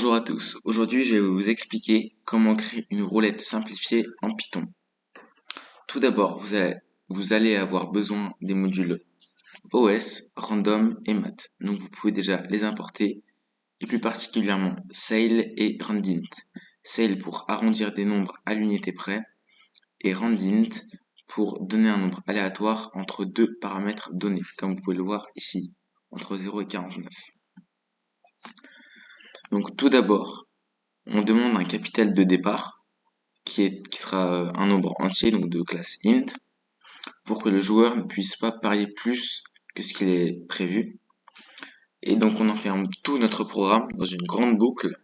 Bonjour à tous, aujourd'hui je vais vous expliquer comment créer une roulette simplifiée en Python. Tout d'abord, vous allez avoir besoin des modules OS, Random et Math. Donc vous pouvez déjà les importer, et plus particulièrement Ceil et Randint. Ceil pour arrondir des nombres à l'unité près, et Randint pour donner un nombre aléatoire entre deux paramètres donnés, comme vous pouvez le voir ici, entre 0 et 49. Donc tout d'abord, on demande un capital de départ, qui sera un nombre entier, donc de classe int, pour que le joueur ne puisse pas parier plus que ce qu'il est prévu. Et donc on enferme tout notre programme dans une grande boucle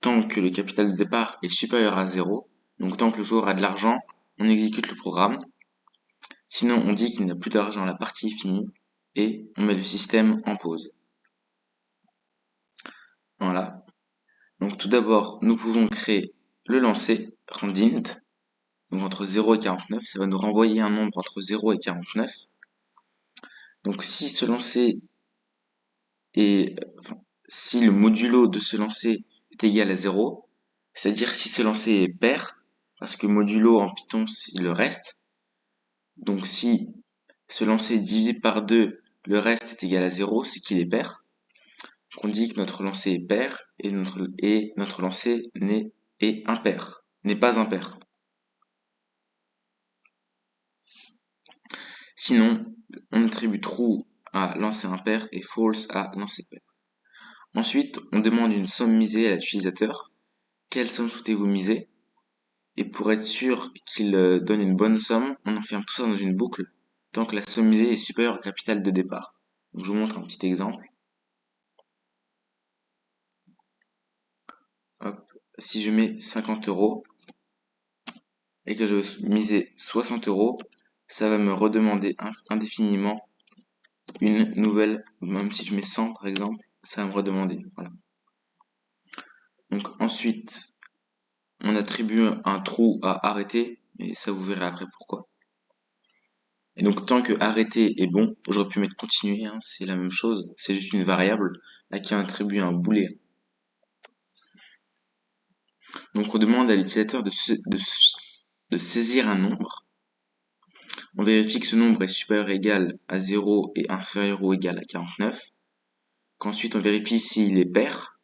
tant que le capital de départ est supérieur à 0. Donc tant que le joueur a de l'argent, on exécute le programme. Sinon on dit qu'il n'a plus d'argent, la partie est finie, et on met le système en pause. Voilà. Donc tout d'abord, nous pouvons créer le lancer, randint, donc entre 0 et 49, ça va nous renvoyer un nombre entre 0 et 49. Donc si ce lancer si le modulo de ce lancer est égal à 0, c'est-à-dire si ce lancer est pair, parce que modulo en Python c'est le reste, donc si ce lancer est divisé par 2, le reste est égal à 0, c'est qu'il est pair. Donc on dit que notre lancer est pair et notre lancer est impair, n'est pas impair. Sinon, on attribue true à lancer impair et false à lancer pair. Ensuite, on demande une somme misée à l'utilisateur. Quelle somme souhaitez-vous miser? Et pour être sûr qu'il donne une bonne somme, on enferme tout ça dans une boucle tant que la somme misée est supérieure au capital de départ. Donc je vous montre un petit exemple. Hop. Si je mets 50 € et que je veux miser 60 €, ça va me redemander indéfiniment une nouvelle, même si je mets 100 par exemple, ça va me redemander. Voilà. Donc ensuite, on attribue un trou à arrêter, et ça vous verrez après pourquoi. Et donc tant que arrêter est bon, j'aurais pu mettre continuer, hein, c'est la même chose, c'est juste une variable à qui on attribue un booléen. Donc on demande à l'utilisateur de saisir un nombre. On vérifie que ce nombre est supérieur ou égal à 0 et inférieur ou égal à 49. Qu'ensuite on vérifie s'il est pair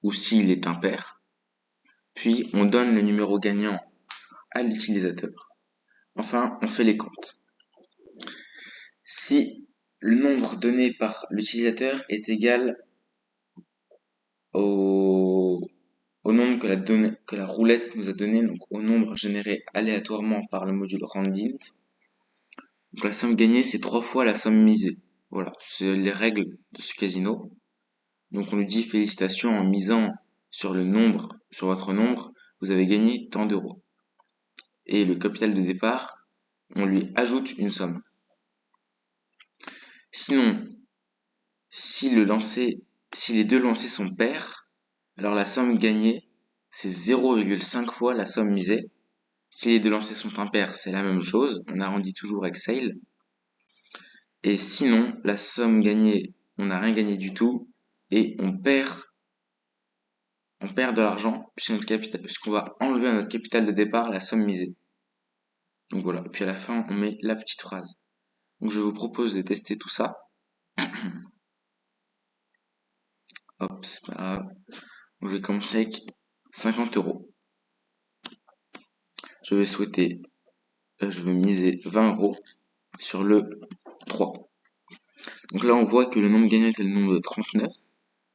ou s'il est impair. Puis on donne le numéro gagnant à l'utilisateur. Enfin, on fait les comptes. Si le nombre donné par l'utilisateur est égal au nombre que la roulette nous a donné, donc au nombre généré aléatoirement par le module randint, donc la somme gagnée c'est 3 fois la somme misée. Voilà, c'est les règles de ce casino. Donc on lui dit félicitations, en misant sur votre nombre, vous avez gagné tant d'euros. Et le capital de départ, on lui ajoute une somme. Sinon, si les deux lancers sont pairs, alors la somme gagnée, c'est 0,5 fois la somme misée. Si les deux lancers sont impairs, c'est la même chose, on arrondit toujours avec Ceil. Et sinon, la somme gagnée, on n'a rien gagné du tout, et on perd de l'argent, puisqu'on va enlever à notre capital de départ la somme misée. Donc voilà, et puis à la fin, on met la petite phrase. Donc je vous propose de tester tout ça. Hop, c'est pas grave. Donc, je vais commencer avec 50 €. Je vais miser 20 € sur le 3. Donc là, on voit que le nombre gagnant est le nombre de 39.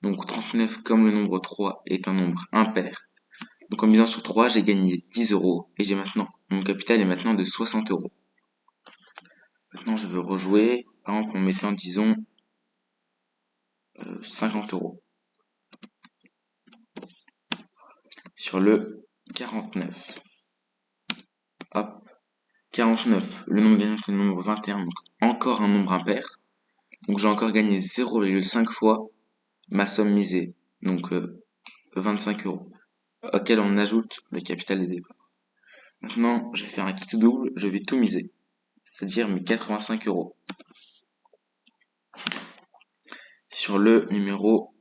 Donc 39, comme le nombre 3 est un nombre impair. Donc en misant sur 3, j'ai gagné 10 € et mon capital est maintenant de 60 €. Maintenant, je veux rejouer, par exemple en mettant, disons, 50 € sur le 49. Hop, 49, le nombre gagnant est le nombre 21, donc encore un nombre impair. Donc j'ai encore gagné 0,5 fois ma somme misée, donc 25 €, auquel on ajoute le capital des départ. Maintenant, je vais faire un qui tout double, je vais tout miser, c'est-à-dire mes 85 € sur le numéro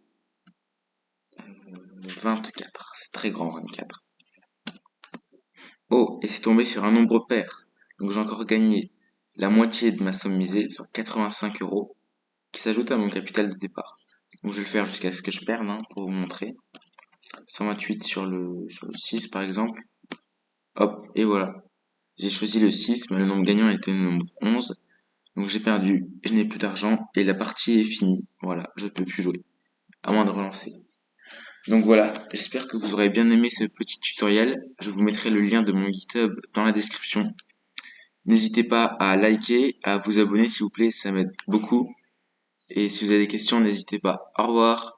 24. C'est très grand, 24. Oh, et c'est tombé sur un nombre pair. Donc j'ai encore gagné la moitié de ma somme misée, sur 85 euros, qui s'ajoute à mon capital de départ. Donc je vais le faire jusqu'à ce que je perde, hein, pour vous montrer. 128 sur le 6 par exemple. Hop, et voilà. J'ai choisi le 6, mais le nombre gagnant était le nombre 11. Donc j'ai perdu, je n'ai plus d'argent, et la partie est finie. Voilà, je ne peux plus jouer, à moins de relancer. Donc voilà, j'espère que vous aurez bien aimé ce petit tutoriel. Je vous mettrai le lien de mon GitHub dans la description. N'hésitez pas à liker, à vous abonner s'il vous plaît, ça m'aide beaucoup. Et si vous avez des questions, n'hésitez pas. Au revoir.